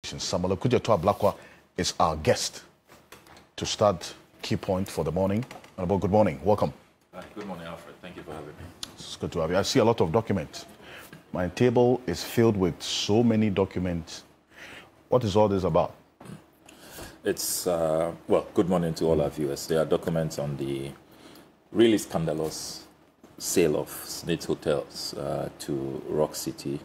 jurisdictions. Samuel Okudzeto Ablakwa is our guest to start Key Point for the morning. Honorable, good morning. Welcome. Good morning, Alfred. Thank you for having me. It's good to have you. I see a lot of documents. My table is filled with so many documents. What is all this about? It's, well, good morning to all our viewers. There are documents on the really scandalous sale of Smith Hotels to Rock City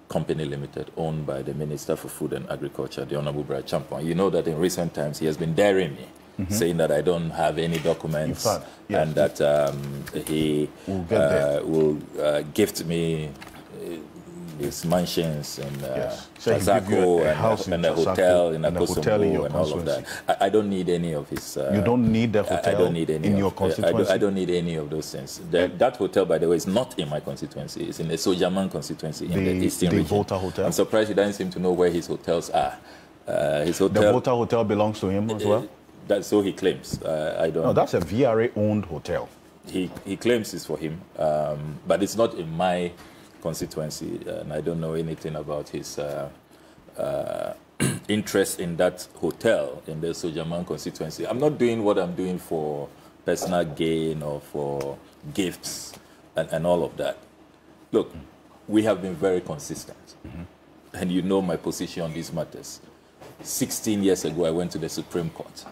Company Limited, owned by the Minister for Food and Agriculture, the Honorable Brian Champon. You know that in recent times he has been daring me, saying that I don't have any documents, fact, yes, and that he will gift me his mansions and Zako and a hotel in Akosombo and all of that. I don't need any of his... you don't need the hotel I don't need any in your constituency? I don't need any of those things. That hotel, by the way, is not in my constituency. It's in the Sojaman constituency in the Eastern region. Volta Hotel? I'm surprised he doesn't seem to know where his hotels are. His hotel, the Volta Hotel belongs to him as well? So he claims. I don't... No, that's a VRA-owned hotel. He claims it's for him, but it's not in my constituency, and I don't know anything about his interest in that hotel in the Sojaman constituency. I'm not doing what I'm doing for personal gain or for gifts and all of that. Look, we have been very consistent, and you know my position on these matters. 16 years ago, I went to the Supreme Court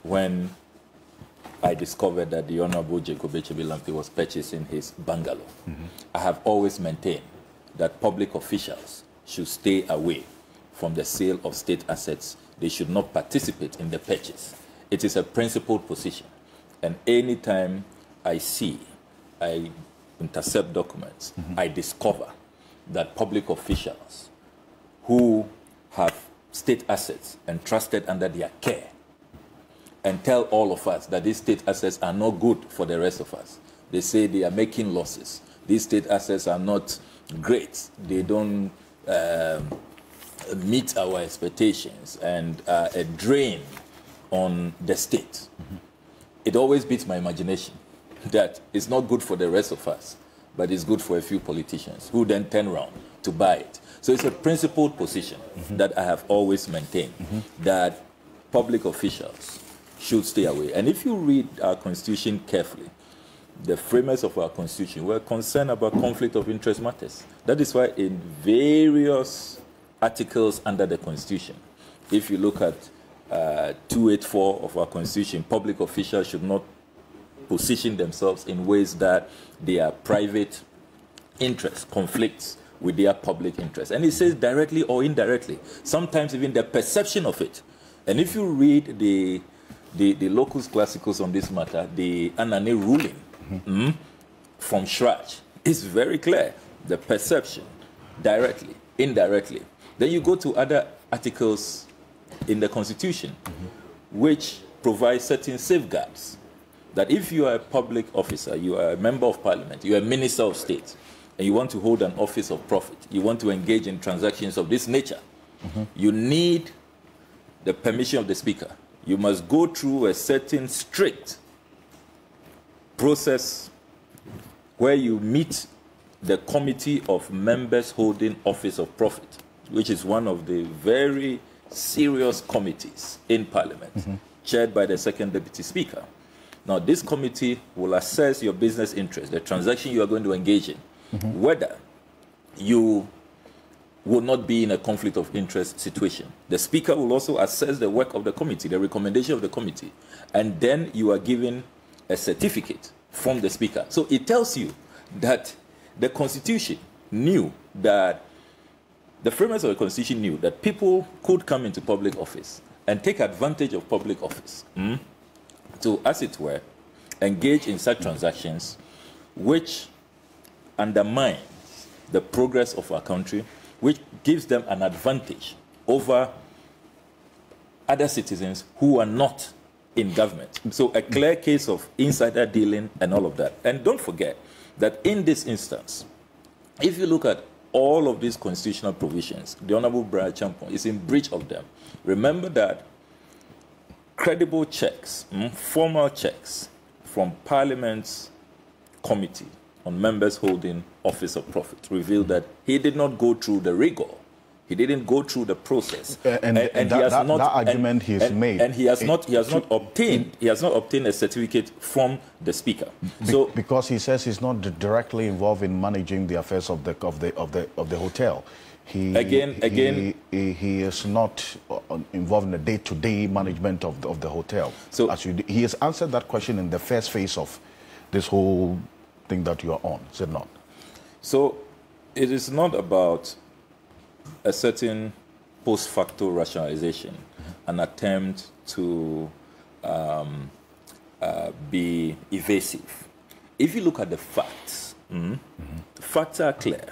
when I discovered that the Honorable Jacob Echebilampi was purchasing his bungalow. I have always maintained that public officials should stay away from the sale of state assets. They should not participate in the purchase. It is a principled position. And anytime I intercept documents, I discover that public officials who have state assets entrusted under their care and tell all of us that these state assets are not good for the rest of us. They say they are making losses. These state assets are not great. They don't meet our expectations and are a drain on the state. It always beats my imagination that it's not good for the rest of us, but it's good for a few politicians who then turn around to buy it. So it's a principled position that I have always maintained, that public officials should stay away. And if you read our constitution carefully, the framers of our constitution were concerned about conflict of interest matters. That is why in various articles under the constitution, if you look at 284 of our constitution, public officials should not position themselves in ways that their private interest conflicts with their public interest. And it says directly or indirectly, sometimes even the perception of it. And if you read the locus classicus on this matter, the Anane ruling from Shraj, is very clear. The perception, directly, indirectly. Then you go to other articles in the Constitution, which provide certain safeguards. That if you are a public officer, you are a member of parliament, you are a minister of state, and you want to hold an office of profit, you want to engage in transactions of this nature, you need the permission of the speaker. You must go through a certain strict process where you meet the committee of members holding office of profit, which is one of the very serious committees in Parliament, chaired by the second deputy speaker. Now, this committee will assess your business interest, the transaction you are going to engage in, whether you will not be in a conflict of interest situation. The speaker will also assess the work of the committee, the recommendation of the committee, and then you are given a certificate from the speaker. So it tells you that the Constitution knew that, the framers of the Constitution knew that people could come into public office and take advantage of public office to, as it were, engage in such transactions which undermines the progress of our country, which gives them an advantage over other citizens who are not in government. So a clear case of insider dealing and all of that. And don't forget that in this instance, if you look at all of these constitutional provisions, the Honorable Brian Champon is in breach of them. Remember that credible checks, formal checks from Parliament's committee on members holding office of profit revealed that he did not go through the rigor. He didn't go through the process. And that argument he's made. And he has not obtained a certificate from the Speaker. So because he says he's not directly involved in managing the affairs of the hotel. He is not involved in the day-to-day management of the hotel. So he has answered that question in the first phase of this whole thing that you are on, is it not? So it is not about a certain post facto rationalization, an attempt to be evasive. If you look at the facts, the facts are clear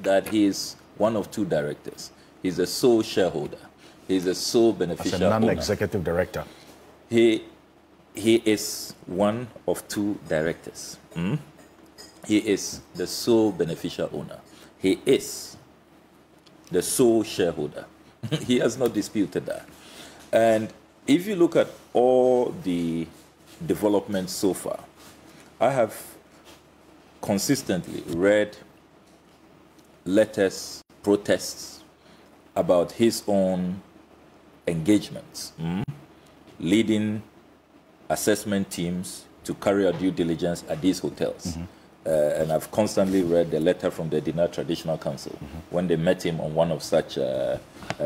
that he is one of 2 directors. He's a sole shareholder. He's a sole beneficial owner. As a non-executive director. He is one of 2 directors. He is the sole beneficial owner. He is the sole shareholder. He has not disputed that. And if you look at all the developments so far, I have consistently read letters, protests about his own engagements, leading assessment teams to carry out due diligence at these hotels. And I've constantly read the letter from the Dinner Traditional Council when they met him on one of such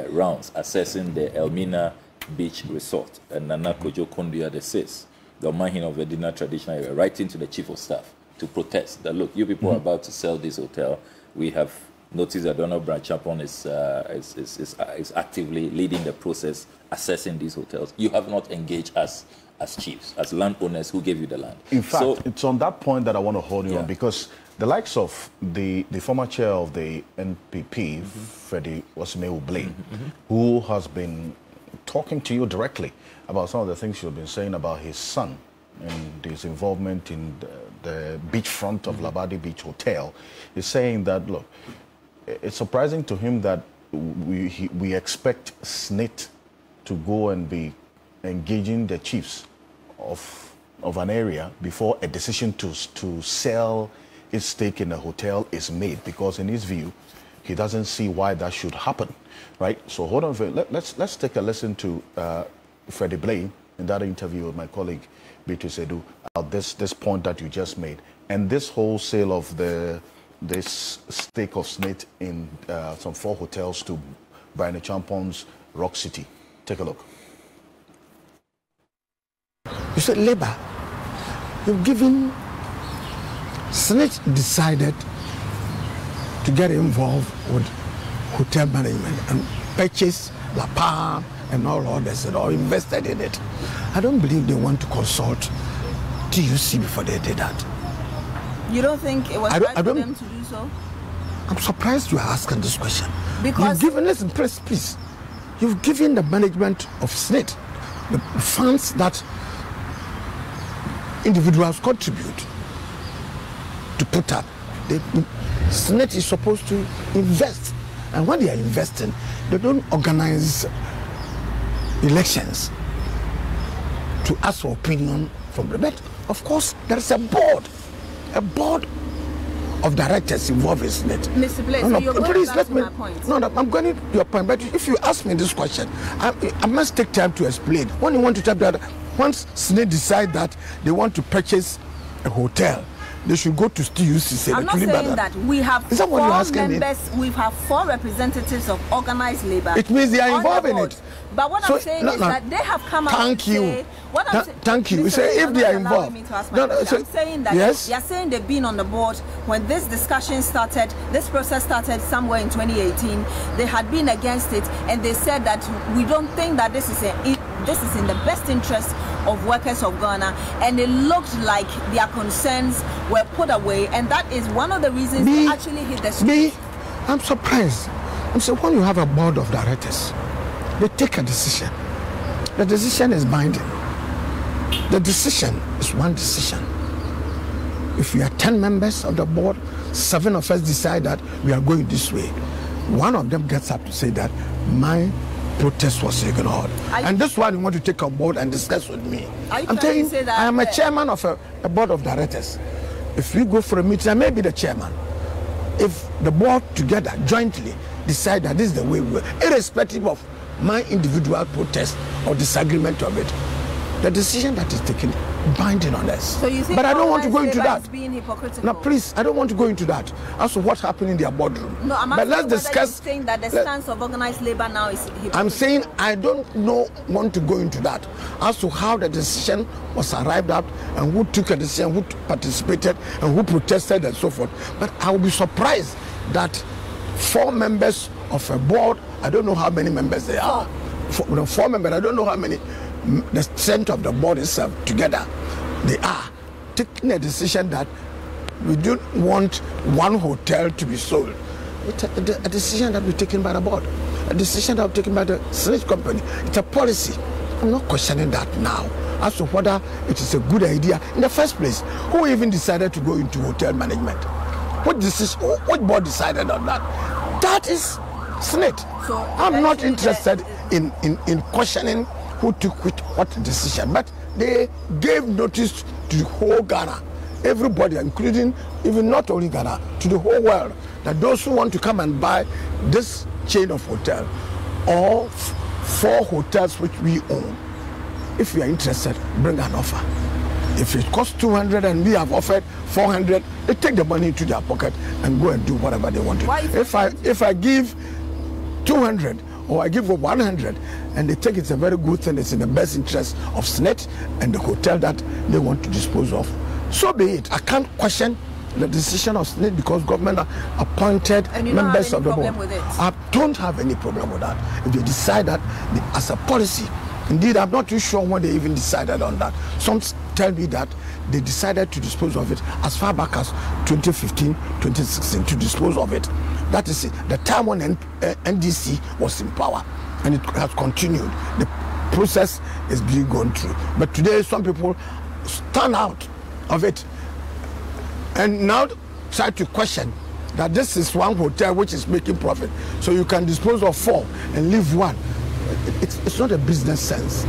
rounds, assessing the Elmina Beach Resort. And Nana Kojo Kondia, the sis, the Mahin of the Dinner Traditional area, writing to the Chief of Staff to protest that, look, you people are about to sell this hotel. We have noticed that Donald Branchapon is actively leading the process, assessing these hotels. You have not engaged us as chiefs, as landowners who gave you the land. In fact, it's on that point that I want to hold you on, because the likes of the former chair of the NPP, Freddie Osimhen-Oblay, who has been talking to you directly about some of the things you've been saying about his son and his involvement in the beachfront of Labadi Beach Hotel, is saying that, look, it's surprising to him that we expect SNIT to go and be engaging the chiefs of an area before a decision to sell its stake in a hotel is made, because in his view, he doesn't see why that should happen, right? So hold on, let's take a listen to Freddie Blay in that interview with my colleague Beatrice Edu about this point that you just made, and this whole sale of this stake of SNIT in some 4 hotels to Brian Champon's Rock City. Take a look. You said Labour, you've given, SNIT decided to get involved with hotel management and purchase La Palm and all others and all invested in it. I don't believe they want to consult TUC before they did that. You don't think it was right for them to do so? I'm surprised you're asking this question. Because you've given, listen, please, you've given the management of SNIT the funds that individuals contribute to put up. SNIT is supposed to invest, and when they are investing, they don't organize elections to ask for opinion from the but of course there is a board of directors involved in SNIT. Mr. Blay, so you're going back to my point. No, I'm going to your point, but if you ask me this question, I must take time to explain. When you want to tell that, once SNIT decide that they want to purchase a hotel, they should go to TUC. I'm not saying that. We have 4 members, we have 4 representatives of organized labor. It means they are involved in it. But what I'm saying is that they have come out and say... Thank you. You say if they are involved. I'm saying that yes? You're saying they've been on the board when this discussion started, this process started somewhere in 2018. They had been against it, and they said that we don't think that this is in the best interest of workers of Ghana, and it looked like their concerns were put away, and that is one of the reasons they actually hit the street. I'm surprised. I'm saying when you have a board of directors, they take a decision. The decision is binding. The decision is one decision. If we are 10 members of the board, 7 of us decide that we are going this way. One of them gets up to say that my protest was ignored. And this one you want to take on board and discuss with me. I'm telling you, I am a chairman of a board of directors. If we go for a meeting, I may be the chairman. If the board together, jointly, decide that this is the way we go, irrespective of my individual protest or disagreement of it. The decision that is taken binding on us. So you think but I don't want to go into that. Being hypocritical? Now, please, I don't want to go into that as to what happened in their boardroom. No, I'm but let's asking discuss. You're saying that the stance of organized labor now is hypocritical. I'm saying I don't want to go into that as to how the decision was arrived at and who took a decision, who participated and who protested and so forth. But I will be surprised that 4 members of a board, I don't know how many members they are. 4 members, I don't know how many. The strength of the board itself together, they are taking a decision that we don't want one hotel to be sold. It's a decision that will be taken by the board, a decision that will be taken by the Senate company. It's a policy. I'm not questioning that now as to whether it is a good idea in the first place. Who even decided to go into hotel management? What board decided on that? That is Senate. So I'm not interested in questioning who took what decision, but they gave notice to the whole Ghana, everybody, including even not only Ghana, to the whole world, that those who want to come and buy this chain of hotel or 4 hotels which we own, if you are interested, bring an offer. If it costs 200 and we have offered 400, they take the money into their pocket and go and do whatever they want to. If I give 200 or I give 100 and they think it's a very good thing, it's in the best interest of SNET and the hotel that they want to dispose of, so be it. I can't question the decision of SNET because government appointed members of the board. I don't have any problem with that. If they decide that as a policy, indeed, I'm not too sure when they even decided on that. Some tell me that they decided to dispose of it as far back as 2015, 2016, to dispose of it. That is it. The time when NDC was in power, and it has continued. The process is being gone through. But today, some people stand out of it and now try to question that this is one hotel which is making profit, so you can dispose of 4 and leave 1. It's not a business sense.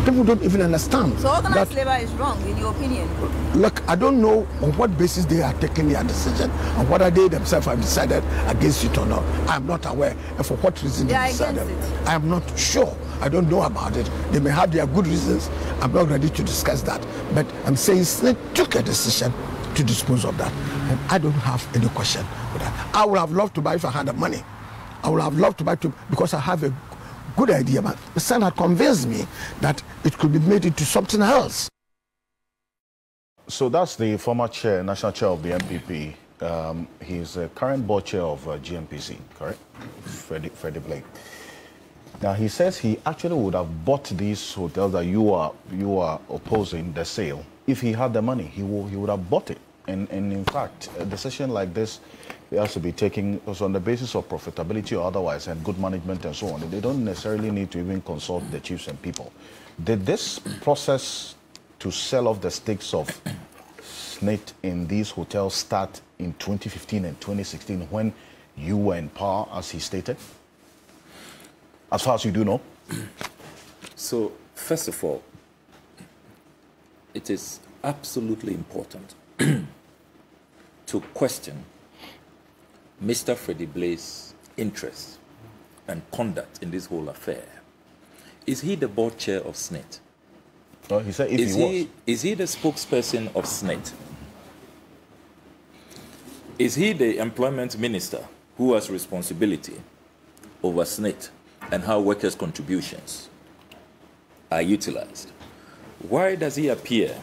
People don't even understand. So organized labor is wrong, in your opinion? Look, I don't know on what basis they are taking their decision and whether they themselves have decided against it or not. I'm not aware and for what reason they decided. I am not sure. I don't know about it. They may have their good reasons. I'm not ready to discuss that. But I'm saying SNET took a decision to dispose of that. And I don't have any question with that. I would have loved to buy if I had the money. I would have loved to buy because I have a good idea, but the son had convinced me that it could be made into something else. So that's the former chair, national chair of the MPP. He's the current board chair of GMPC, correct? Freddie Blake. Now he says he actually would have bought these hotels that you are opposing the sale. If he had the money, he would have bought it. And in fact, a decision like this, it has to be taken also on the basis of profitability or otherwise and good management and so on. They don't necessarily need to even consult the chiefs and people. Did this process to sell off the stakes of SNET in these hotels start in 2015 and 2016 when you were in power, as he stated? As far as you do know? So, first of all, it is absolutely important to question Mr. Freddie Blake's interest and conduct in this whole affair. Is he the board chair of SNET? Oh, he said if he was. Is he the spokesperson of SNET? Is he the employment minister who has responsibility over SNET and how workers' contributions are utilized? Why does he appear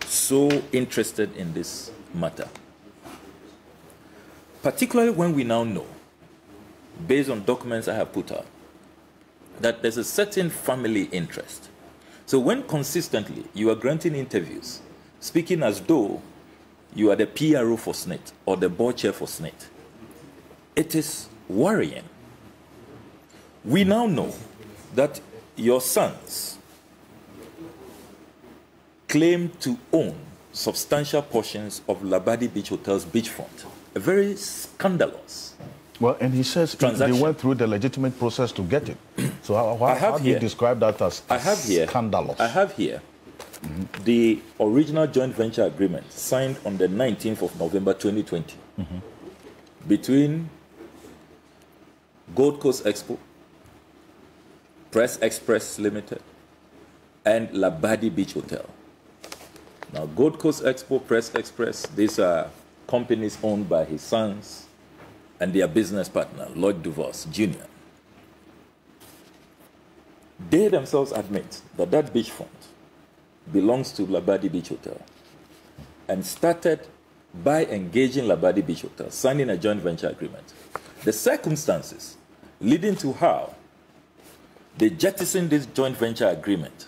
so interested in this matter? Particularly when we now know, based on documents I have put out, that there's a certain family interest. So when consistently you are granting interviews, speaking as though you are the PRO for SNET or the board chair for SNET, it is worrying. We now know that your sons claim to own substantial portions of Labadi Beach Hotel's beachfront. A very scandalous. Well, and he says they went through the legitimate process to get it. So how do you describe that as scandalous? I have here the original joint venture agreement signed on the 19th of November 2020 between Gold Coast Expo, Press Express Limited, and Labadi Beach Hotel. Now, Gold Coast Expo, Press Express, these are companies owned by his sons and their business partner, Lloyd DeVos Jr. They themselves admit that that beachfront belongs to Labadi Beach Hotel and started by engaging Labadi Beach Hotel, signing a joint venture agreement. The circumstances leading to how they jettisoned this joint venture agreement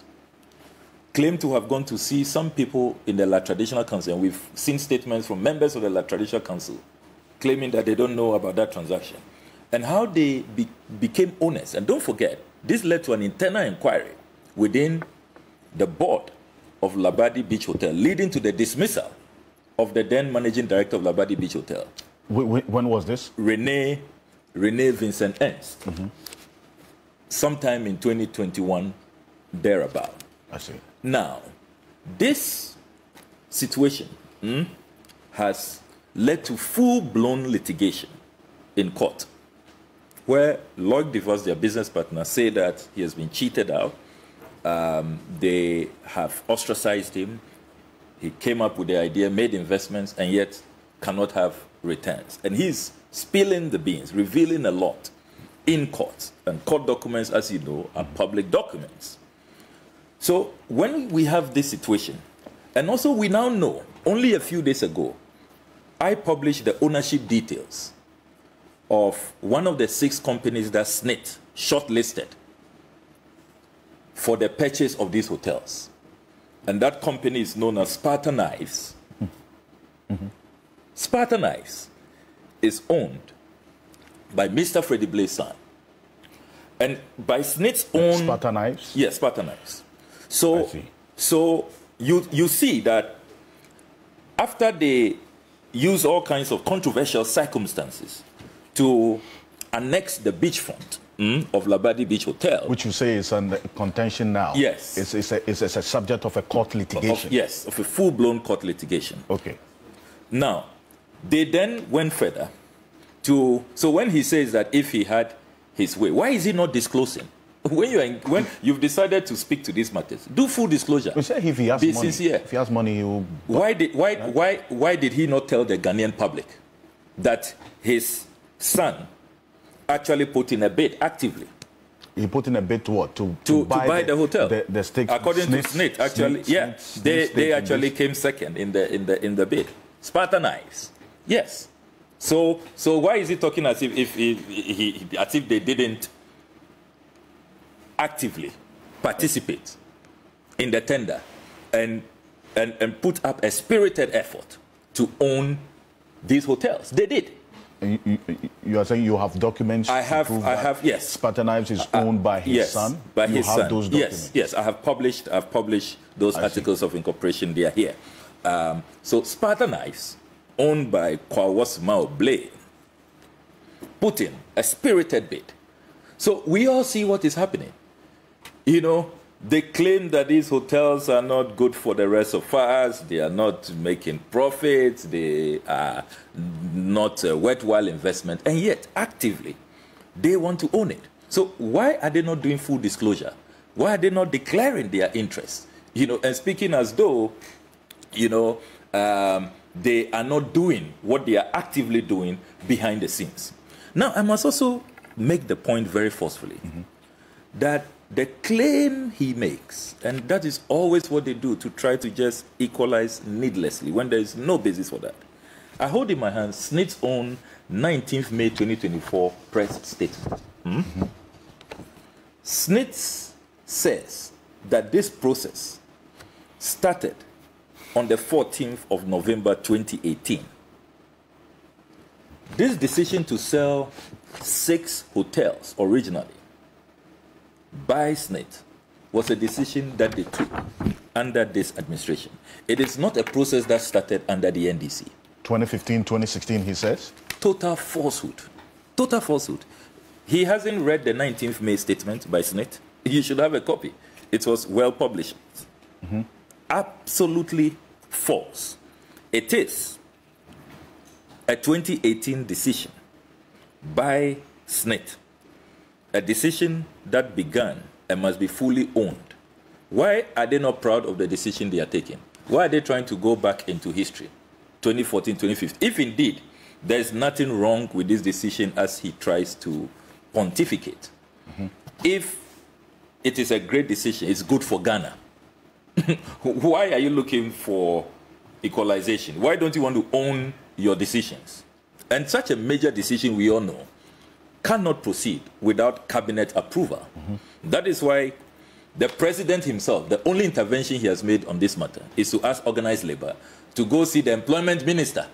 claim to have gone to see some people in the La Traditional Council, and we've seen statements from members of the La Traditional Council claiming that they don't know about that transaction, and how they became owners. And don't forget, this led to an internal inquiry within the board of Labadi Beach Hotel, leading to the dismissal of the then managing director of Labadi Beach Hotel. When was this? Rene Vincent Ernst. Sometime in 2021, thereabout. I see. Now, this situation has led to full-blown litigation in court, where Lloyd DeVos, their business partner, say that he has been cheated out. They have ostracized him. He came up with the idea, made investments, and yet cannot have returns. And he's spilling the beans, revealing a lot in court. And court documents, as you know, are public documents. So when we have this situation, and also we now know, only a few days ago, I published the ownership details of one of the 6 companies that SNIT shortlisted for the purchase of these hotels. And that company is known as Sparta Knives. Sparta Knives is owned by Mr. Freddie Blaze son. And by SNIT's own... Sparta Knives? Yes, Sparta Knives. So you see that after they use all kinds of controversial circumstances to annex the beachfront of Labadi Beach Hotel, which you say is under contention now. Yes. It's a subject of a court litigation. Yes, of a full-blown court litigation. Okay. Now, they then went further to... So when he says that if he had his way, why is he not disclosing? When you've decided to speak to these matters, do full disclosure. You say if he has Be money, sincere. if he has money, he will... Why did he not tell the Ghanaian public that his son actually put in a bid actively? He put in a bid to what? To buy the hotel. The stakes. According to SNIT, actually, they actually came second in the bid. Sparta Knives, yes. So why is he talking as if they didn't actively participate in the tender and put up a spirited effort to own these hotels? They did. You are saying you have documents? I have, yes. Sparta Knives is owned by his son? By his son. Those documents? Yes. I have published those articles of incorporation. They are here. So Sparta Knives, owned by Kwawas Mao Blay, put in a spirited bid. So we all see what is happening. You know, they claim that these hotels are not good for the rest of us. They are not making profits. They are not a worthwhile investment. And yet, actively, they want to own it. So why are they not doing full disclosure? Why are they not declaring their interests? You know, and speaking as though, you know, they are not doing what they are actively doing behind the scenes. Now, I must also make the point very forcefully that the claim he makes, and that is always what they do to try to just equalize needlessly when there is no basis for that. I hold in my hand SNIT's own 19th May 2024 press statement. SNIT says that this process started on the 14th of November 2018. This decision to sell 6 hotels originally by SNIT was a decision that they took under this administration. It is not a process that started under the NDC. 2015, 2016, he says? Total falsehood. Total falsehood. He hasn't read the 19th May statement by SNIT. You should have a copy. It was well published. Absolutely false. It is a 2018 decision by SNIT a decision that began and must be fully owned. Why are they not proud of the decision they are taking? Why are they trying to go back into history, 2014, 2015? If indeed there's nothing wrong with this decision as he tries to pontificate, if it is a great decision, it's good for Ghana, why are you looking for equalization? Why don't you want to own your decisions? And such a major decision, we all know, cannot proceed without cabinet approval. That is why the president himself, the only intervention he has made on this matter is to ask organized labor to go see the employment minister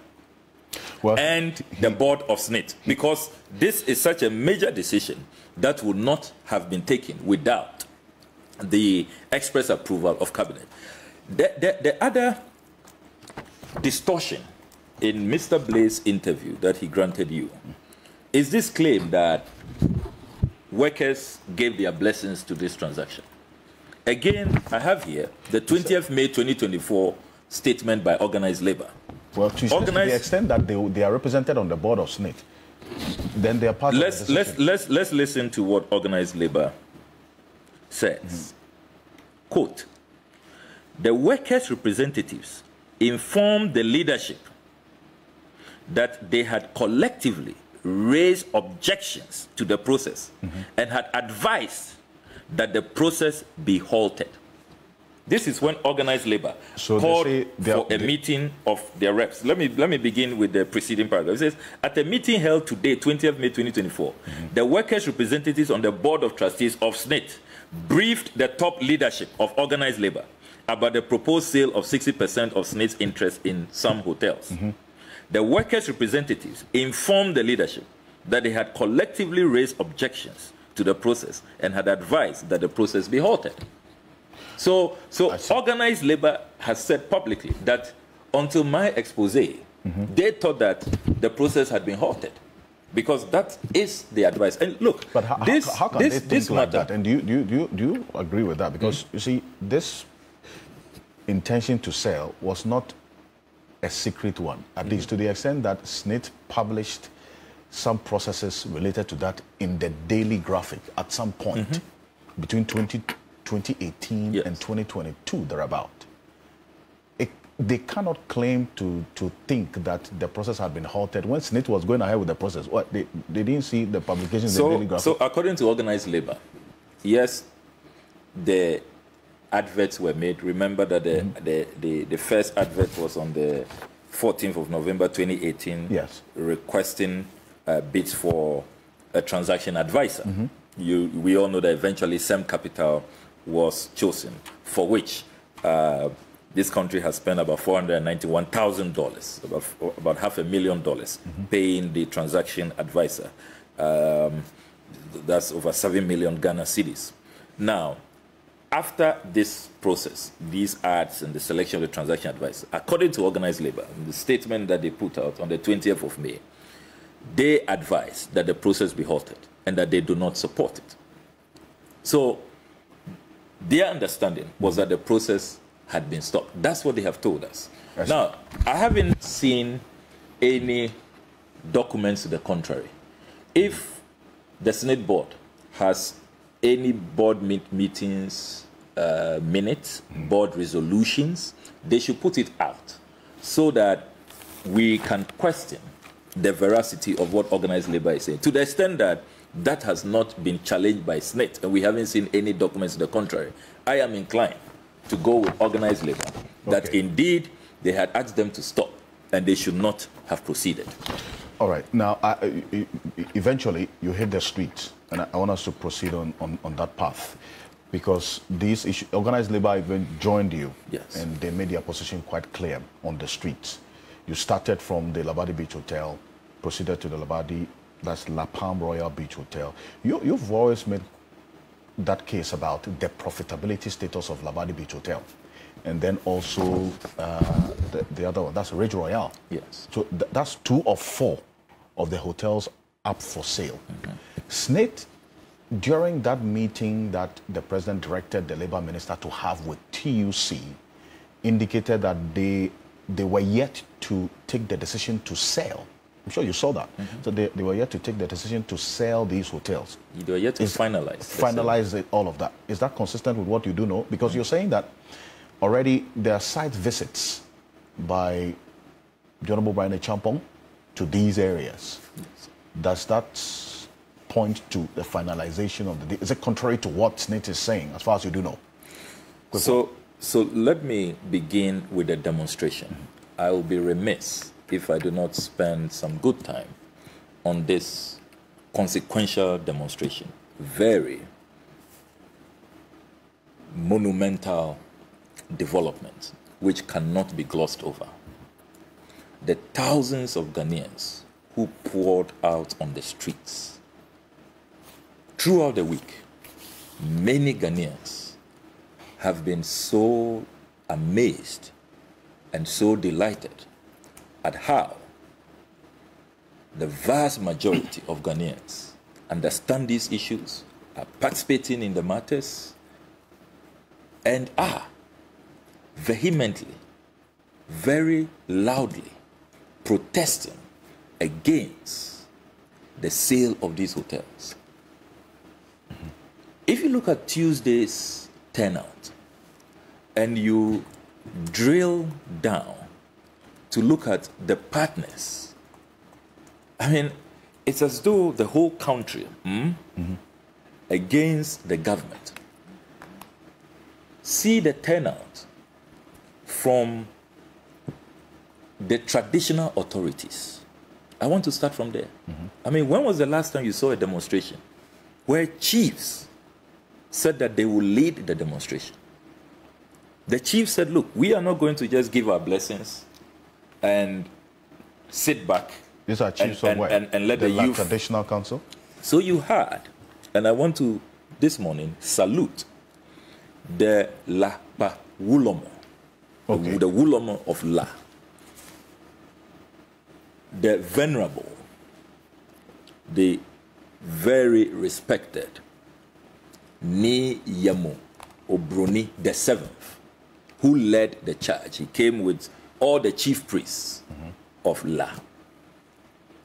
and the board of SNIT, because this is such a major decision that would not have been taken without the express approval of cabinet. The other distortion in Mr. Blaze's interview that he granted you is this claim that workers gave their blessings to this transaction. Again, I have here the 20th May 2024 statement by organized labor. Well, to the extent that they are represented on the board of SNIT, then they are part of the decision. Let's listen to what organized labor says. Quote, the workers' representatives informed the leadership that they had collectively raised objections to the process and had advised that the process be halted. This is when organized labor called for a meeting of their reps. Let me begin with the preceding paragraph. It says, at a meeting held today, 20th May 2024, the workers' representatives on the board of trustees of SNIT briefed the top leadership of organized labor about the proposed sale of 60% of SNIT's interest in some hotels. The workers' representatives informed the leadership that they had collectively raised objections to the process and had advised that the process be halted. So organized labor has said publicly that until my expose, they thought that the process had been halted, because that is the advice. And look, but how can they think like that? And do you agree with that? Because you see, this intention to sell was not a secret one, at least to the extent that SNIT published some processes related to that in the Daily Graphic at some point between 2018 and 2022, thereabout. They cannot claim to think that the process had been halted when SNIT was going ahead with the process. What, they didn't see the publications in the Daily Graphic? So according to organized labor, yes, the adverts were made. Remember that the first advert was on the 14th of November 2018, requesting bids for a transaction advisor. We all know that eventually SEM Capital was chosen, for which this country has spent about $491,000, about $500,000, paying the transaction advisor. That's over 7 million Ghana cedis. Now, after this process, these ads and the selection of the transaction advisor, according to organized labor, the statement that they put out on the 20th of May, they advised that the process be halted and that they do not support it. So their understanding was that the process had been stopped. That's what they have told us. Yes. Now, I haven't seen any documents to the contrary. If the SNIT board has any board meetings, minutes, board resolutions, they should put it out so that we can question the veracity of what organized labor is saying, to the extent that that has not been challenged by SNIT and we haven't seen any documents to the contrary. I am inclined to go with organized labor, that indeed they had asked them to stop and they should not have proceeded. All right. Now, eventually, you hit the streets, and I want us to proceed on that path, because these issues, organized labor even joined you, and they made their position quite clear on the streets. You started from the Labadi Beach Hotel, proceeded to the Labadi, that's La Palm Royal Beach Hotel. You've always made that case about the profitability status of Labadi Beach Hotel. And then also the other one, that's Ridge Royale. Yes. So that's 2 of 4 of the hotels up for sale. SNIT, during that meeting that the president directed the labor minister to have with TUC, indicated that they were yet to take the decision to sell I'm sure you saw that. So they were yet to take the decision to sell these hotels. They were yet to finalize all of that. Is that consistent with what you do know? Because you're saying that already there are site visits by the Honorable Brian Champong to these areas. Yes. Does that point to the finalization of the deal? Is it contrary to what SNIT is saying, as far as you do know? So let me begin with a demonstration. I will be remiss if I do not spend some good time on this consequential demonstration. Very monumental development, which cannot be glossed over. The thousands of Ghanaians who poured out on the streets throughout the week, many Ghanaians have been so amazed and so delighted at how the vast majority of Ghanaians understand these issues, are participating in the matters, and are vehemently, very loudly protesting against the sale of these hotels. If you look at Tuesday's turnout and you drill down to look at the partners, I mean, it's as though the whole country against the government. See the turnout from the traditional authorities. I want to start from there. I mean, when was the last time you saw a demonstration where chiefs said that they will lead the demonstration? The chief said, look, we are not going to just give our blessings and sit back. These are chiefs of where? And let the youth. Traditional council? So you heard, and I want to, this morning, salute the La Pa Wulomo, the Wulomo of La, the venerable, the very respected Ni Yamo Obroni the seventh, who led the charge. He came with all the chief priests of La.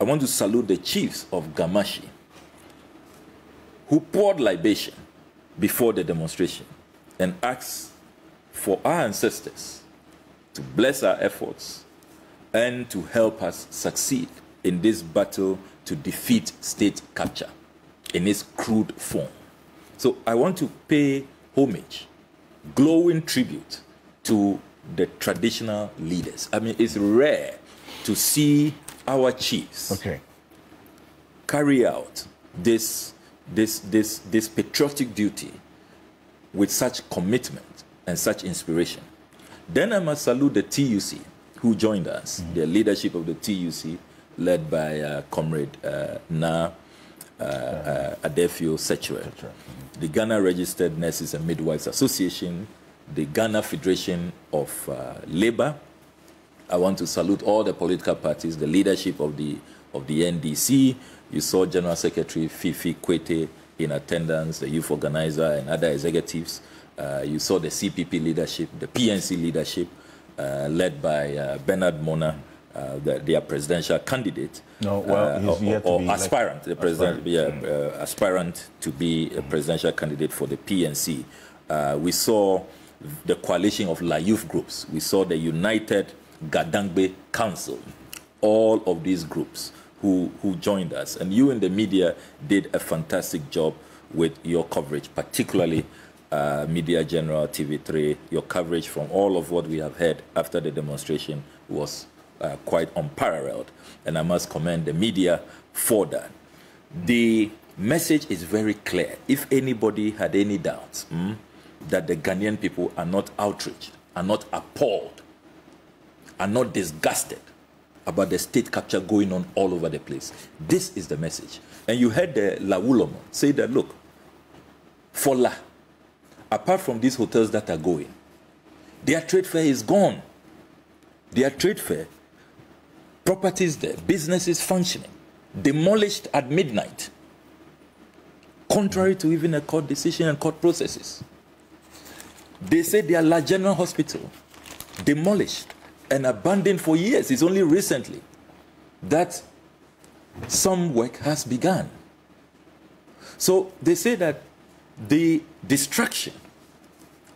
I want to salute the chiefs of Gamashi, who poured libation before the demonstration and asked for our ancestors to bless our efforts and to help us succeed in this battle to defeat state capture in its crude form. So I want to pay homage, glowing tribute to the traditional leaders. I mean, it's rare to see our chiefs carry out this patriotic duty with such commitment and such inspiration. Then I must salute the TUC who joined us, the leadership of the TUC, led by Comrade Adefio Sechuel, the Ghana Registered Nurses and Midwives Association, the Ghana Federation of Labor. I want to salute all the political parties, the leadership of the NDC. You saw General Secretary Fifi Kwete in attendance, the youth organizer and other executives. You saw the CPP leadership, the PNC leadership, led by Bernard Mona, their presidential candidate. Aspirant, the president, aspirant to be a presidential candidate for the PNC. We saw the coalition of La Youth groups. We saw the United Gadangbe Council. All of these groups who joined us. And you in the media did a fantastic job with your coverage, particularly Media General, TV3. Your coverage from all of what we have heard after the demonstration was quite unparalleled. And I must commend the media for that. The message is very clear. If anybody had any doubts that the Ghanaian people are not outraged, are not appalled, are not disgusted about the state capture going on all over the place, this is the message. And you heard the La Wulomo say that, look, for La, apart from these hotels that are going, their trade fair is gone. Their trade fair, properties there, businesses functioning, demolished at midnight, contrary to even a court decision and court processes. They say their La General Hospital, demolished and abandoned for years. It's only recently that some work has begun. So they say that the destruction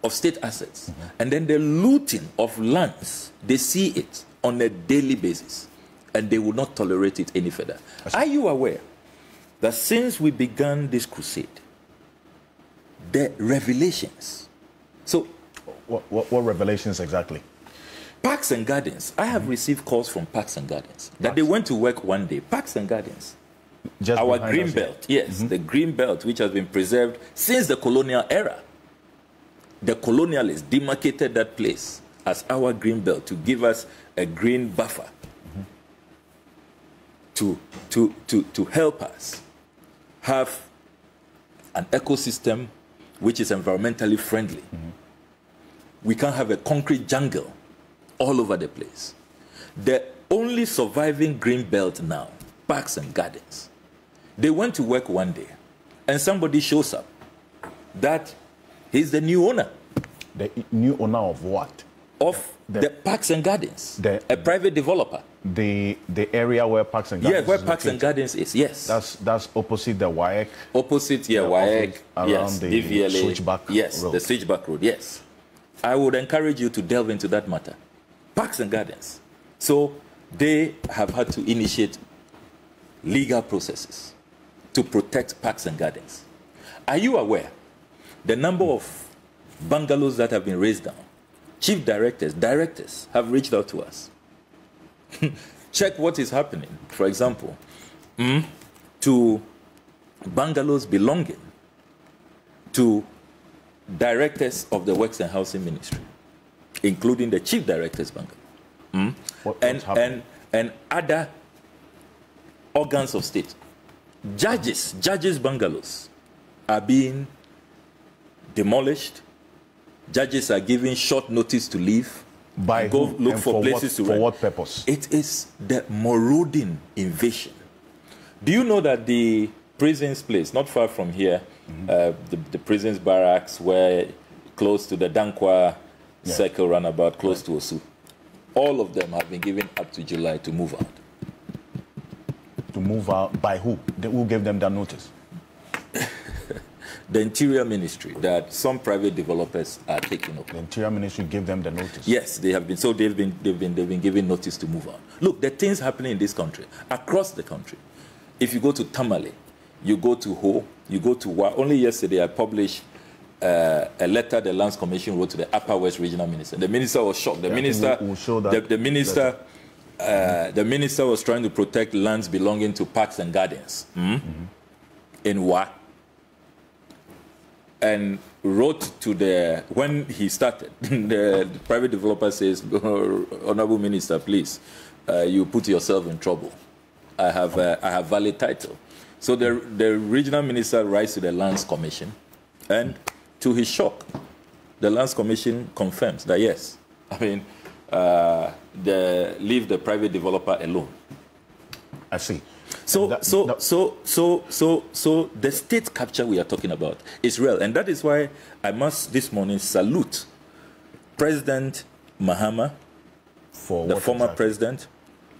of state assets and then the looting of lands, they see it on a daily basis, and they will not tolerate it any further. Are you aware that since we began this crusade, the revelations, so what revelations exactly? Parks and Gardens, I have received calls from Parks and Gardens that they went to work one day. Parks and Gardens, just our green belt, yes, the green belt, which has been preserved since the colonial era. The colonialists demarcated that place as our green belt to give us a green buffer to help us have an ecosystem which is environmentally friendly. We can't have a concrete jungle all over the place. The only surviving green belt now, Parks and Gardens. They went to work one day, and somebody shows up that he's the new owner. The new owner of what? Of the Parks and Gardens, a private developer. The area where Parks and Gardens is where Parks and Gardens is, yes. That's opposite the WAEC. Opposite, WAEC, around the DVLA, Switchback Road. The Switchback Road, yes. I would encourage you to delve into that matter. Parks and Gardens. So they have had to initiate legal processes to protect Parks and Gardens. Are you aware the number of bungalows that have been raised down? Chief directors have reached out to us. Check what is happening, for example, to bungalows belonging to directors of the Works and Housing Ministry, including the chief director's bungalow, and other organs of state. Judges' bungalows are being demolished. Judges are given short notice to leave. By go who? Look And for places to rent. For what purpose? It is the marauding invasion. Do you know that the prisons place, not far from here, the prisons barracks, where close to the Dankwa Circle roundabout, close to Osu, all of them have been given up to July to move out. To move out by who? Who gave them that notice? The Interior Ministry, that some private developers are taking up. The Interior Ministry gave them the notice. Yes, they have been. So they've been given notice to move out. Look, the things happening in this country, across the country. If you go to Tamale, you go to Ho, you go to Wa. Only yesterday I published a letter the Lands Commission wrote to the Upper West Regional Minister. The minister was shocked. The minister, the minister was trying to protect lands belonging to Parks and Gardens in Wa. And wrote to when he started, the private developer says, Honorable Minister, please, you put yourself in trouble. I have valid title. So the regional minister writes to the Lands Commission, and to his shock, the Lands Commission confirms that yes, leave the private developer alone. I see. So the state capture we are talking about is real. And that is why I must this morning salute President Mahama, the former president,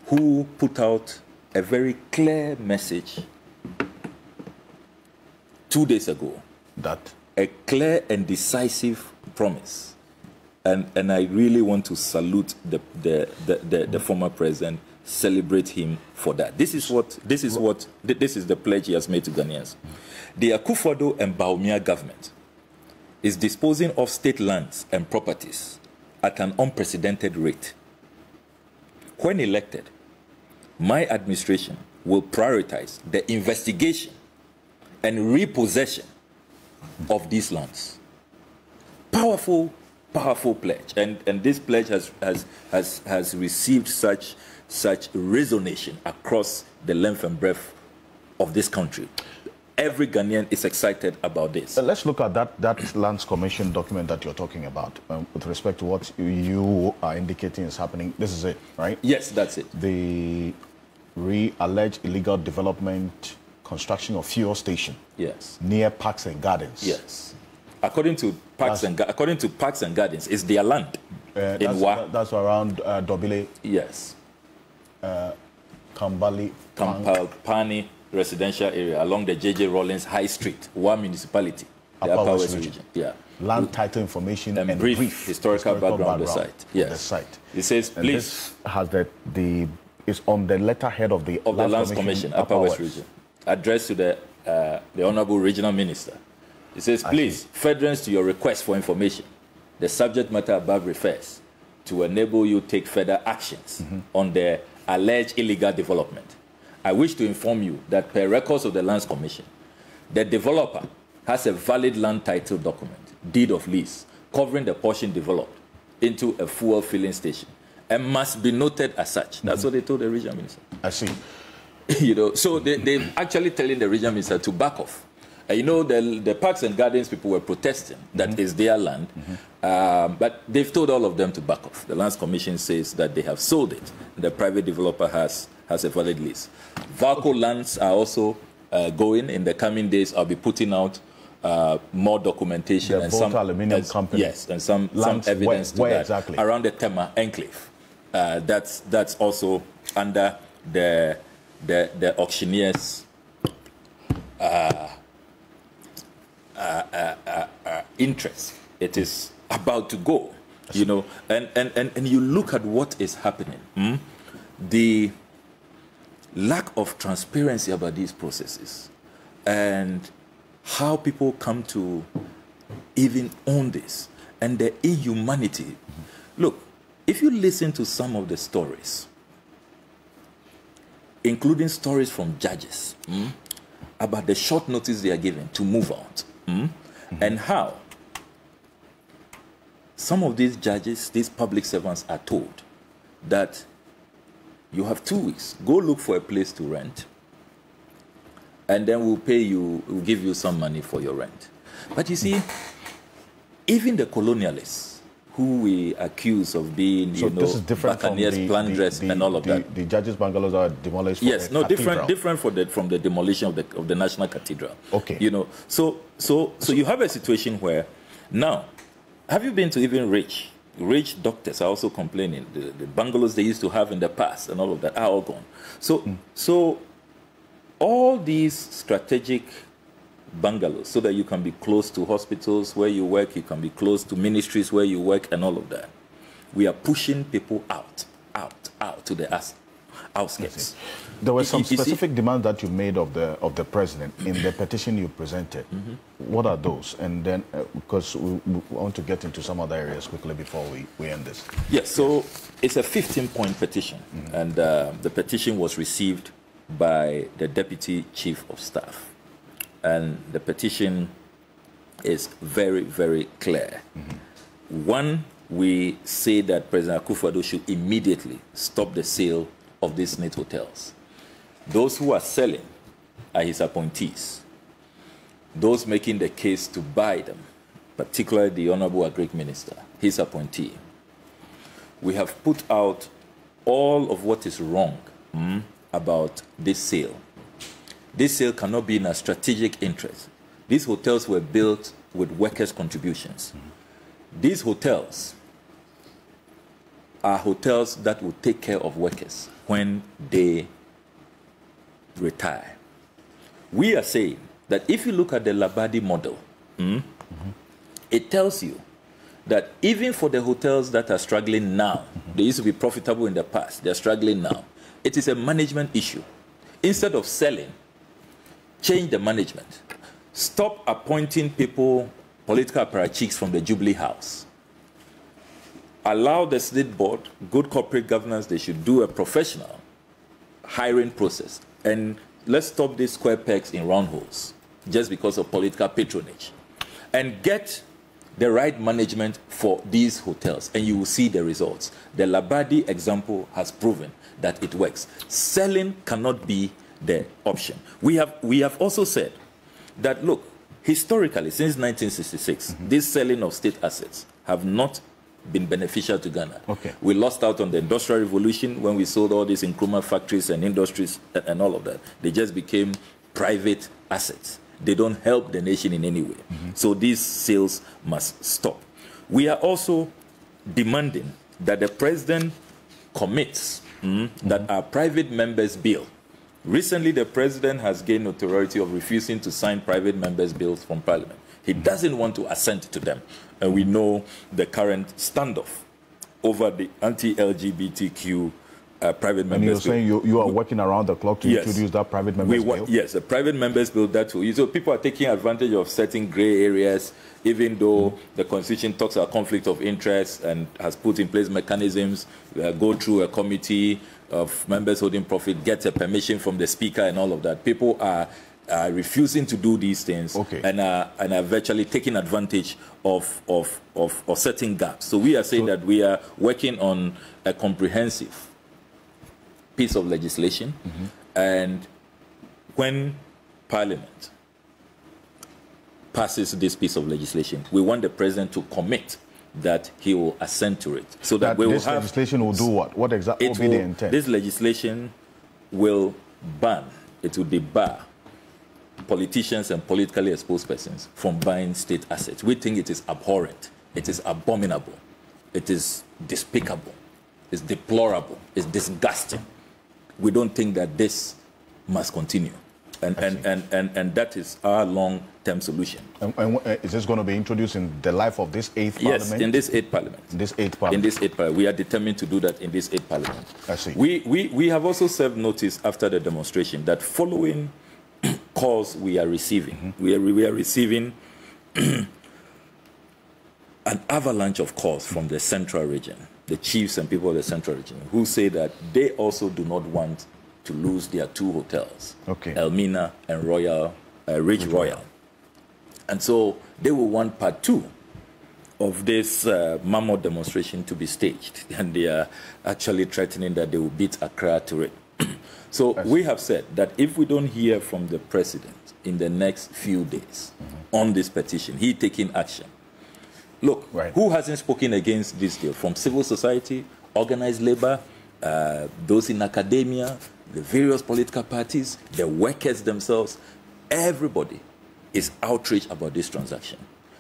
who put out a very clear message 2 days ago. That? A clear and decisive promise. And I really want to salute the former president, celebrate him for that. This is the pledge he has made to Ghanaians. The Akufo-Addo and Bawumia government is disposing of state lands and properties at an unprecedented rate. When elected, my administration will prioritize the investigation and repossession of these lands. Powerful pledge, and this pledge has received such resonation across the length and breadth of this country. Every Ghanaian is excited about this. Let's look at that Lands Commission document that you're talking about with respect to what you are indicating is happening. This is it, right? Yes, that's it. The alleged illegal development, construction of fuel station. Yes. Near Parks and Gardens. Yes. According to Parks and Gardens, it's their land in Wa. That's around Dobile. Yes. Kampalpani residential area along the J.J. Rawlings High Street, one municipality, the Upper West region. Yeah. Land title information and brief historical background of the site. Yes. The site. It says, please. This has is on the letterhead of the Lands Commission, Upper West region, addressed to the Honorable Regional Minister. It says, please, furtherance to your request for information, the subject matter above refers to enable you take further actions on the alleged illegal development. I wish to inform you that per records of the Lands Commission, the developer has a valid land title document, deed of lease, covering the portion developed into a fuel filling station and must be noted as such. That's what they told the regional minister. I see. So they're actually telling the regional minister to back off. The Parks and Gardens people were protesting that is their land, but they've told all of them to back off. The Lands Commission says that they have sold it. The private developer has a valid lease. Valco lands are also going in the coming days. I'll be putting out more documentation and some aluminium company. Yes, and some evidence to that exactly? Around the Tema enclave. That's also under the auctioneer's interest. It is about to go, and you look at what is happening. The lack of transparency about these processes and how people come to even own this and the inhumanity. Look, if you listen to some of the stories, including stories from judges about the short notice they are given to move out, and how some of these judges, these public servants are told that you have 2 weeks, go look for a place to rent, and then we'll give you some money for your rent. But you see, even the colonialists who we accuse of being, buccaneers, plunderers, and all of that. The judges' bungalows are demolished. Yes, different from the demolition of the National Cathedral. Okay. So you have a situation where now, have you been to even rich doctors are also complaining the bungalows they used to have in the past and all of that are all gone. So all these strategic bungalows, so that you can be close to hospitals where you work, you can be close to ministries where you work, and all of that. We are pushing people out to the outskirts. There were some specific demands that you made of the president in the petition you presented. What are those? And then, because we want to get into some other areas quickly before we end this. Yes, so it's a 15-point petition, and the petition was received by the Deputy Chief of Staff. And the petition is very, very clear. One, we say that President Akufo-Addo should immediately stop the sale of these net hotels. Those who are selling are his appointees. Those making the case to buy them, particularly the Honorable Agric Minister, his appointee. We have put out all of what is wrong about this sale. This sale cannot be in a strategic interest. These hotels were built with workers' contributions. These hotels are hotels that will take care of workers when they retire. We are saying that if you look at the Labadi model, it tells you that even for the hotels that are struggling now, they used to be profitable in the past, they're struggling now, it is a management issue. Instead of selling, change the management. Stop appointing people, political apparatchiks from the Jubilee House. Allow the state board, good corporate governance, they should do a professional hiring process. And let's stop these square pegs in round holes just because of political patronage. And get the right management for these hotels, and you will see the results. The Labadi example has proven that it works. Selling cannot be the option. We have also said that, look, historically, since 1966, this selling of state assets have not been beneficial to Ghana. Okay. We lost out on the Industrial Revolution when we sold all these Nkrumah factories and industries and all of that. They just became private assets. They don't help the nation in any way. So these sales must stop. We are also demanding that the president commits that are private members' bill. Recently, the president has gained notoriety of refusing to sign private members' bills from Parliament. He doesn't want to assent to them. And we know the current standoff over the anti-LGBTQ private members bill. And you're saying you are working around the clock to introduce that private members bill? Yes, a private members bill that will. So people are taking advantage of certain grey areas, even though the Constitution talks about conflict of interest and has put in place mechanisms, go through a committee of members holding profit, get a permission from the Speaker and all of that. People are refusing to do these things and are virtually taking advantage of certain gaps. So we are saying that we are working on a comprehensive piece of legislation, and when Parliament passes this piece of legislation, we want the president to commit that he will assent to it. So that we will have... This legislation will do what? What exactly will be the intent? This legislation will ban, it will debar politicians and politically exposed persons from buying state assets. We think it is abhorrent, it is abominable, it is despicable, it's deplorable, it's disgusting. We don't think that this must continue. And that is our long-term solution. And is this going to be introduced in the life of this 8th Parliament? Yes, in this 8th Parliament. In this 8th Parliament. In this 8th Parliament. We are determined to do that in this 8th Parliament. I see. We have also served notice after the demonstration that following calls we are receiving, we are receiving an avalanche of calls from the central region, the chiefs and people of the central region, who say that they also do not want to lose their 2 hotels, Elmina and Ridge Royal. And so they will want part 2 of this mammoth demonstration to be staged. And they are actually threatening that they will beat Accra to it. So we have said that if we don't hear from the president in the next few days on this petition, he taking action. Look, who hasn't spoken against this deal? From civil society, organized labor, those in academia, the various political parties, the workers themselves, everybody is outraged about this transaction.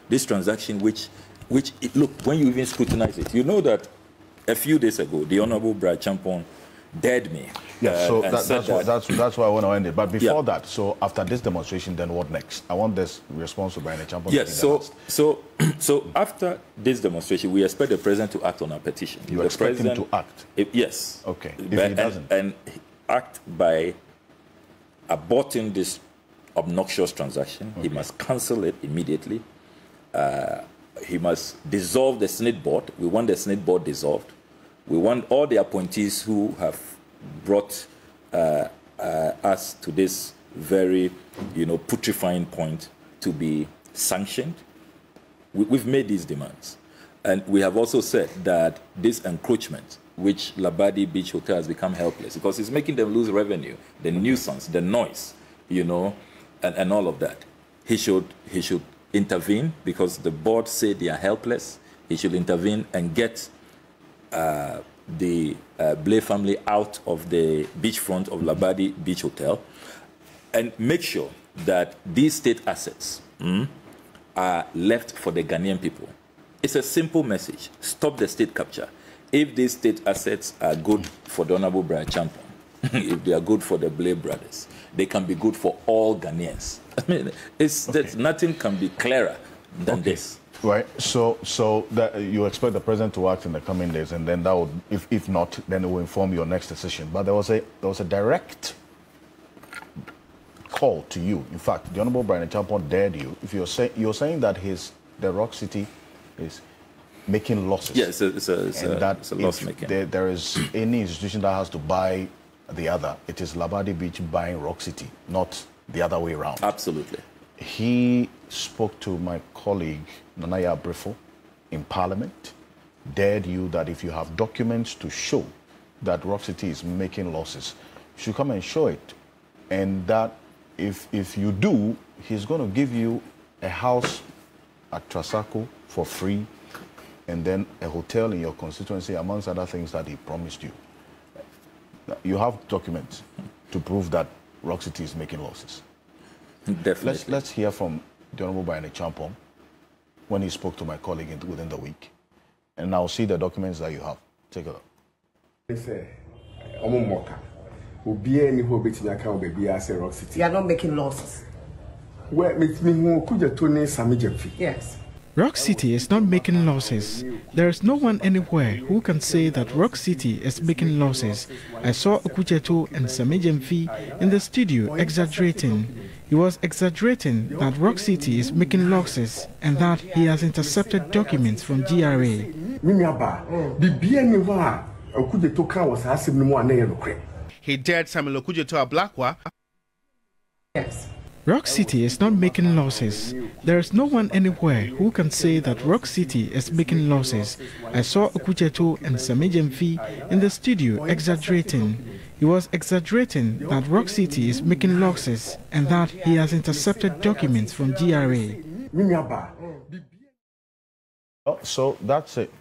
This transaction look, when you even scrutinize it, you know that a few days ago, the Honorable Brad Champon dared me. Yeah, so that's why I want to end it. But before that, so after this demonstration, then what next? I want this response to Brian Champon. Yes, so after this demonstration, we expect the president to act on our petition. You expect him to act? Yes. Okay, if he doesn't? And act by aborting this obnoxious transaction. He must cancel it immediately. He must dissolve the Senate board. We want the Senate board dissolved. We want all the appointees who have brought us to this very, putrefying point to be sanctioned. We've made these demands. And we have also said that this encroachment, which Labadi Beach Hotel has become helpless, because it's making them lose revenue, the nuisance, the noise, and all of that. He should intervene, because the board say they are helpless. He should intervene and get the Blay family out of the beachfront of Labadi Beach Hotel, and make sure that these state assets are left for the Ghanaian people. It's a simple message. Stop the state capture. If these state assets are good for the Honorable Brian Champon, if they are good for the Blay brothers, they can be good for all Ghanaians. I mean, nothing can be clearer than this. Right. So that you expect the president to act in the coming days, and then that would, if not, then it will inform your next decision. But there was a direct call to you. In fact, the Honorable Brian Champon dared you. If you're saying that the Rock City is making losses. Yes, it's a loss making. There is any institution that has to buy the other, it is Labadi Beach buying Rock City, not the other way around. Absolutely. He spoke to my colleague Nanaya Brifo in Parliament, dared you that if you have documents to show that Rock City is making losses, you should come and show it. And that if you do, he's going to give you a house at Trasaco for free, and then a hotel in your constituency, amongst other things that he promised you. You have documents to prove that Rock City is making losses. Definitely. Let's hear from the Honorable Brian Champon when he spoke to my colleague within the week. And I'll see the documents that you have. Take a look. They say, Omomoka. Ubie ni ho beti nyaka obebi as Rock City. You are not making losses. Well, me who could to name Samijemfi. Yes. Rock City is not making losses. There is no one anywhere who can say that Rock City is making losses. I saw Okudzeto and Samijemfi in the studio exaggerating. He was exaggerating that Rock City is making losses and that he has intercepted documents from GRA. He dared Samuel Okudzeto Ablakwa. Yes. Rock City is not making losses. There is no one anywhere who can say that Rock City is making losses. I saw Okudzeto and Samijemfi in the studio exaggerating. He was exaggerating that Rock City is making losses and that he has intercepted documents from GRA. Oh, so that's it.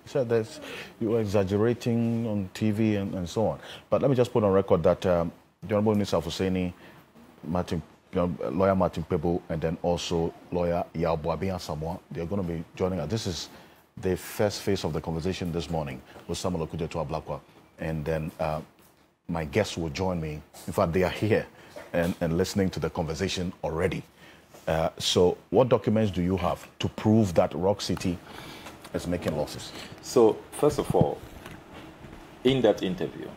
So that's, you were exaggerating on TV and so on. But let me just put on record that the Honorable Minister Hussaini, Lawyer Martin Pebo, and then also lawyer Yabuabia Samoa, they're going to be joining us. This is the first phase of the conversation this morning with Samuel Okudzeto Ablakwa. And then my guests will join me. In fact, they are here and listening to the conversation already. So what documents do you have to prove that Rock City is making losses? So, first of all, in that interview,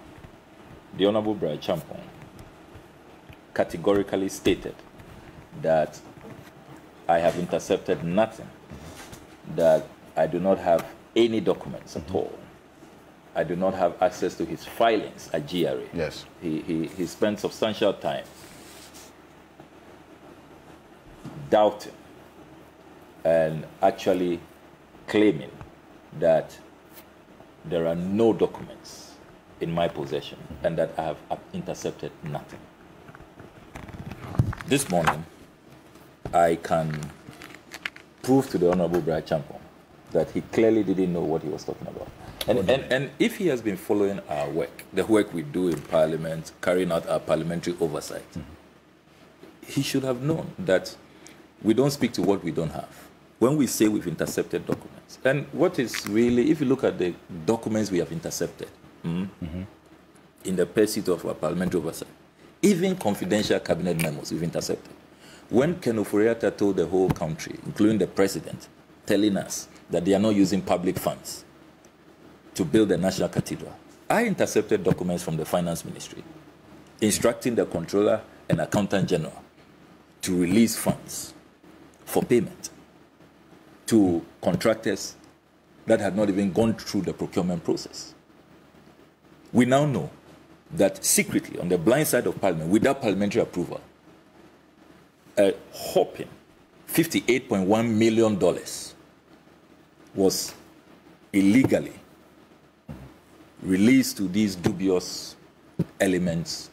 the Honorable Brian Champon categorically stated that I have intercepted nothing, that I do not have any documents at all. I do not have access to his filings at GRA. Yes. He spent substantial time doubting and actually claiming that there are no documents in my possession and that I have intercepted nothing. This morning, I can prove to the Honorable Brian Champon that he clearly didn't know what he was talking about. And if he has been following our work, the work we do in Parliament, carrying out our parliamentary oversight, he should have known that we don't speak to what we don't have. When we say we've intercepted documents, and what is really, if you look at the documents we have intercepted in the pursuit of our parliamentary oversight, even confidential cabinet memos we've intercepted. When Ken Ofori-Atta told the whole country, including the president, telling us that they are not using public funds to build a national cathedral, I intercepted documents from the finance ministry instructing the controller and accountant general to release funds for payment to contractors that had not even gone through the procurement process. We now know that secretly, on the blind side of Parliament, without parliamentary approval, a whopping $58.1 million was illegally released to these dubious elements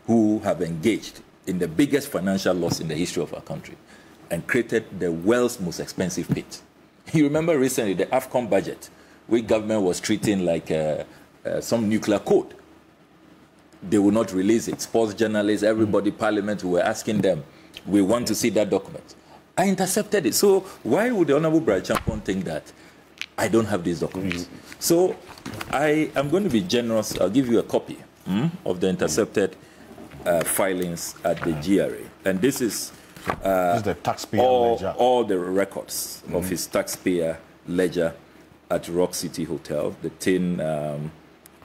who have engaged in the biggest financial loss in the history of our country and created the world's most expensive pit. You remember recently the AFCON budget, which government was treating like some nuclear code. They will not release it. Sports journalists, everybody, Parliament, who were asking them, we want to see that document. I intercepted it. So why would the Honorable Brian Champon think that I don't have these documents? So I am going to be generous. I'll give you a copy of the intercepted filings at the GRA. And this is the taxpayer ledger. All the records of his taxpayer ledger at Rock City Hotel. The tin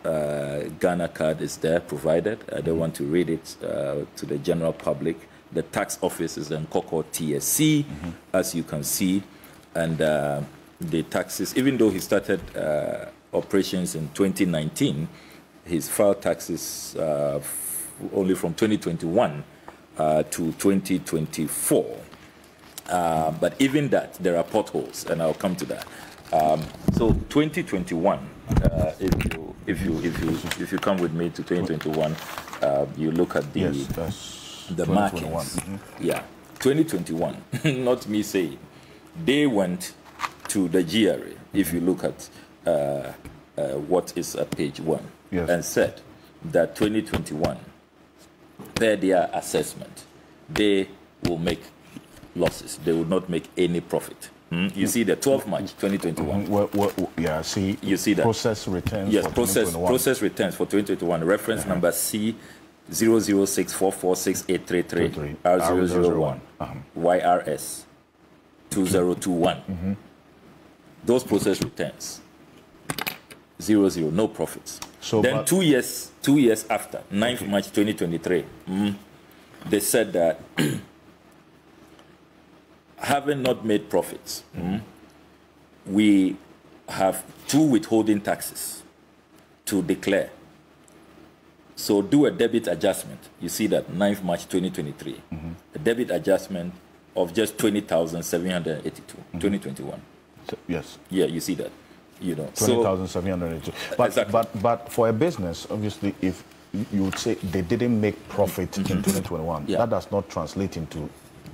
Ghana card is there provided. I don't want to read it to the general public. The tax office is in Koko TSC, as you can see. And the taxes, even though he started operations in 2019, his filed taxes only from 2021 to 2024. But even that, there are potholes, and I'll come to that. So 2021, if you come with me to 2021, you look at the markings. Yeah, 2021. Not me saying. They went to the GRA. If you look at what is at page 1, and said that 2021, per their assessment, they will make losses. They will not make any profit You see the 12 March 2021. Yeah, see. You see that. Process returns yes, for 2021. Process returns for 2021. Reference number C 006446833 R001 YRS 2021. Those process returns 00, no profits. So then 2 years after, 9th March 2023, they said that having not made profits, we have 2 withholding taxes to declare. So do a debit adjustment. You see that 9th March 2023, a debit adjustment of just 20,782, 2021. So, yes. Yeah, you see that. 20,782. But for a business, obviously, if you would say they didn't make profit in 2021, that does not translate into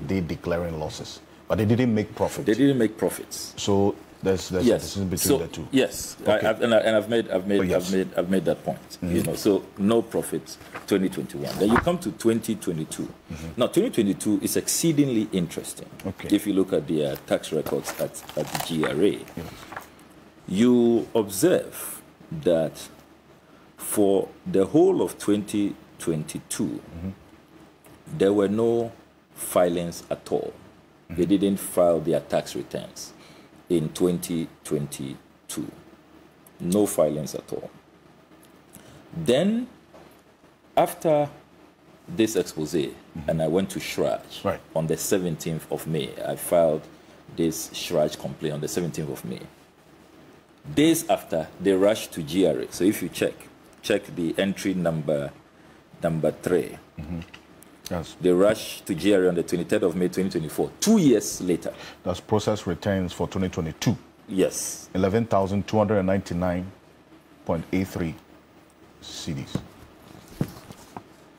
they declaring losses. But they didn't make profit. They didn't make profits. So there's a decision between the two. Yes, okay. I've made that point. So no profits 2021. Then you come to 2022. Now 2022 is exceedingly interesting. If you look at the tax records at the GRA, you observe that for the whole of 2022, there were no filings at all. They didn't file their tax returns in 2022. No filings at all. Then, after this expose, and I went to Shraj on the 17th of May, I filed this Shraj complaint on the 17th of May. Days after, they rushed to GRA. So if you check the entry number 3. Yes. They rushed to GRA on the 23rd of May 2024, 2 years later. That's process returns for 2022. Yes. 11,299.83 CDs.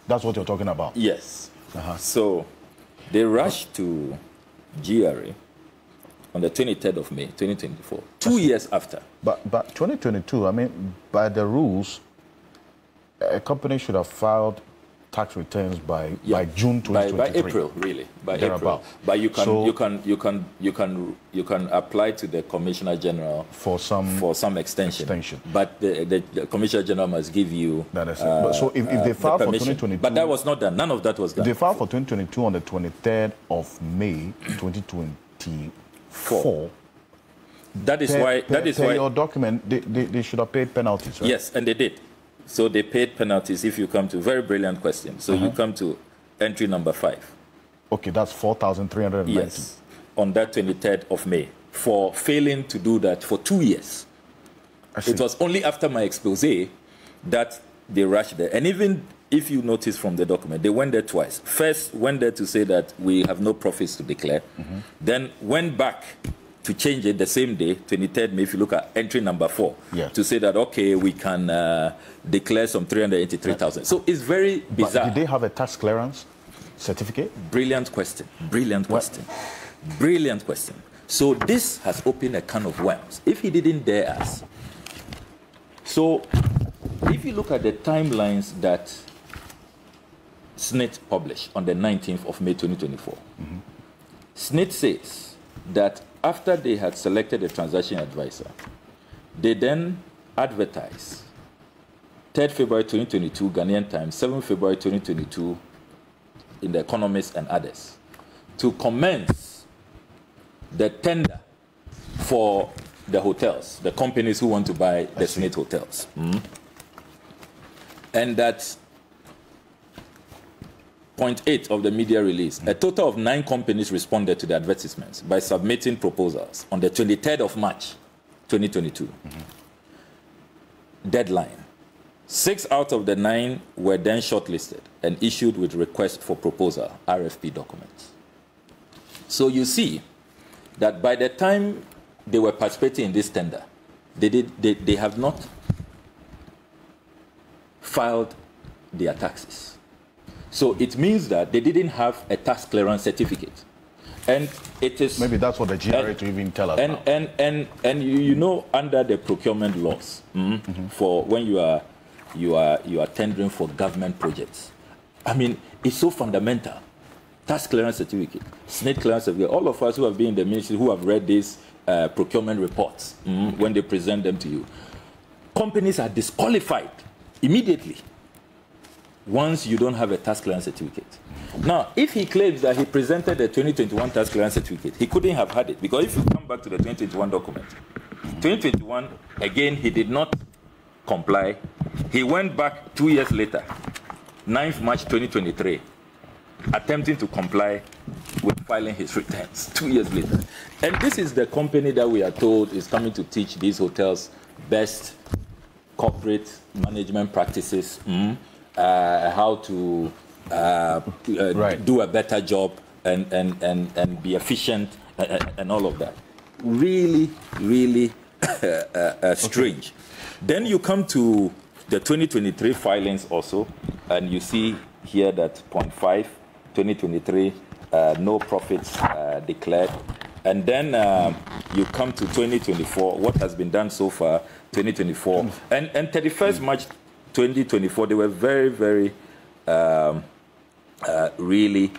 That's what you're talking about? Yes. So they rushed to GRA on the 23rd of May 2024, 2 years after. But 2022, I mean, by the rules, a company should have filed tax returns by June 2023. By April, really, by April. But you can apply to the Commissioner General for some extension. But the Commissioner General must give you. That is so if they file for 2022, but that was not done. None of that was done. They filed for 2022 on the 23rd of May 2024. That is why your document they should have paid penalties, right? Yes, and they did. So they paid penalties if you come to, very brilliant question. So you come to entry number 5. Okay, that's 4,390. Yes, on that 23rd of May, for failing to do that for 2 years. It was only after my expose that they rushed there. And even if you notice from the document, they went there twice. First, went there to say that we have no profits to declare. Then went back to change it the same day, 23rd May, if you look at entry number 4, to say that, okay, we can declare some 383,000. So it's very bizarre. But did they have a tax clearance certificate? Brilliant question. Brilliant question. Brilliant question. So this has opened a can of worms. If he didn't dare us. So if you look at the timelines that SNIT published on the 19th of May 2024, SNIT says that after they had selected a transaction advisor, they then advertised 3rd February 2022, Ghanaian time, 7th February 2022, in The Economist and others, to commence the tender for the hotels, the companies who want to buy the SNIT hotels. And that point 8 of the media release, a total of 9 companies responded to the advertisements by submitting proposals on the 23rd of March, 2022. Deadline. 6 out of the 9 were then shortlisted and issued with request for proposal, RFP documents. So you see that by the time they were participating in this tender, they have not filed their taxes. So it means that they didn't have a tax clearance certificate. And it is... Maybe that's what the GRA to even tell us now. And you know, under the procurement laws, for when you are tendering for government projects, I mean, it's so fundamental tax clearance certificate, SNIT clearance certificate. All of us who have been in the ministry, who have read these procurement reports, when they present them to you, companies are disqualified immediately once you don't have a tax clearance certificate. Now, if he claims that he presented the 2021 tax clearance certificate, he couldn't have had it, because if you come back to the 2021 document, 2021, again, he did not comply. He went back 2 years later, 9th March 2023, attempting to comply with filing his returns 2 years later. And this is the company that we are told is coming to teach these hotels best corporate management practices, how to do a better job and be efficient and all of that. Really, really strange. Then you come to the 2023 filings also, and you see here that point 5, 2023, no profits declared. And then you come to 2024, what has been done so far, 2024. And 31st March 2024, they were very, very, really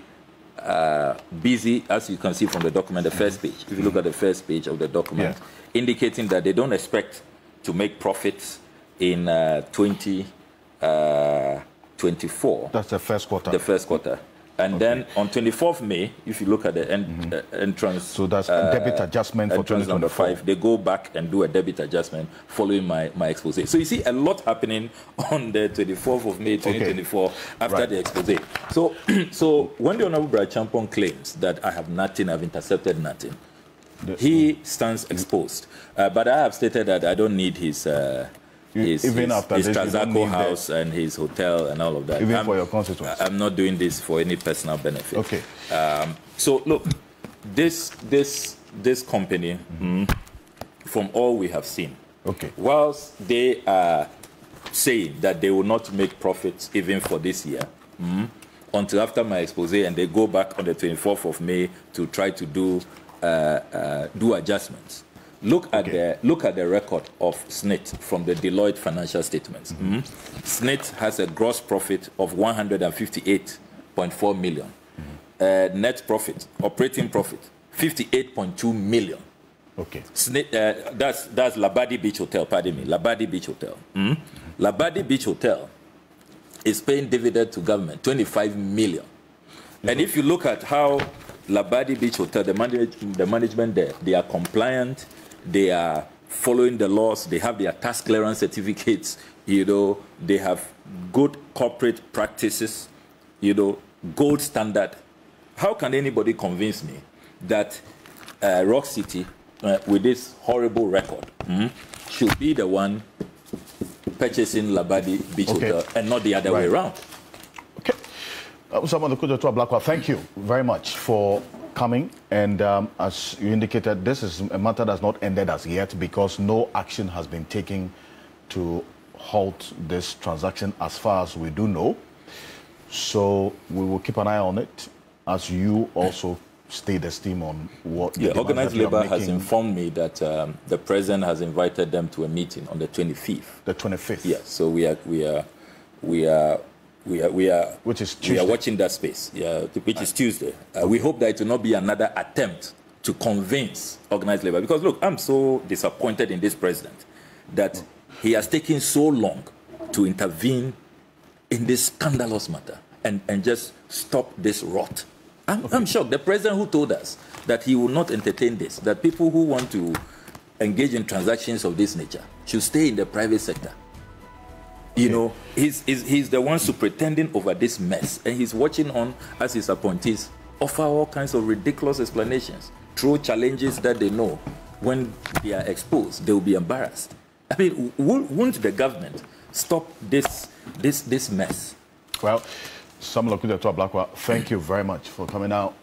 busy, as you can see from the document, the first page. If you look at the first page of the document, indicating that they don't expect to make profits in 2024. That's the first quarter. The first quarter. And then on 24th May, if you look at the entrance... So that's a debit adjustment for 2024. Number 5, they go back and do a debit adjustment following my expose. So you see a lot happening on the 24th of May 2024 after the expose. So when the Honorable Brad Champon claims that I have nothing, I've intercepted nothing, he stands exposed. But I have stated that I don't need his Trazako house and his hotel and all of that. Even for your constituents. I'm not doing this for any personal benefit. Okay. So look, this company, from all we have seen, whilst they are saying that they will not make profits even for this year, until after my expose, and they go back on the 24th of May to try to do adjustments. Look at the record of SNIT from the Deloitte financial statements. SNIT has a gross profit of 158.4 million. Net profit, operating profit, 58.2 million. Okay. SNIT, that's Labadi Beach Hotel, pardon me, Labadi Beach Hotel. Labadi Beach Hotel is paying dividend to government, 25 million. And if you look at how Labadi Beach Hotel, the management there, they are compliant, they are following the laws, they have their tax clearance certificates, they have good corporate practices, gold standard. How can anybody convince me that Rock City, with this horrible record, should be the one purchasing Labadi Beach Hotel and not the other way around? Okay. Okudzeto Ablakwa, thank you very much for coming, and as you indicated, this is a matter that's not ended as yet because no action has been taken to halt this transaction as far as we do know. So we will keep an eye on it as you also stay the steam on what... Organized Labour has informed me that the president has invited them to a meeting on the 25th. The 25th? Yes, so we are which is Tuesday. We are watching that space, which is Tuesday. We hope that it will not be another attempt to convince Organized Labour. Because, look, I'm so disappointed in this president that he has taken so long to intervene in this scandalous matter and just stop this rot. I'm shocked. The president who told us that he will not entertain this, that people who want to engage in transactions of this nature should stay in the private sector. He's the one superintending over this mess, and he's watching on as his appointees offer all kinds of ridiculous explanations, throw challenges that they know when they are exposed, they will be embarrassed. I mean, won't the government stop this mess? Well, Okudzeto Ablakwa, thank you very much for coming out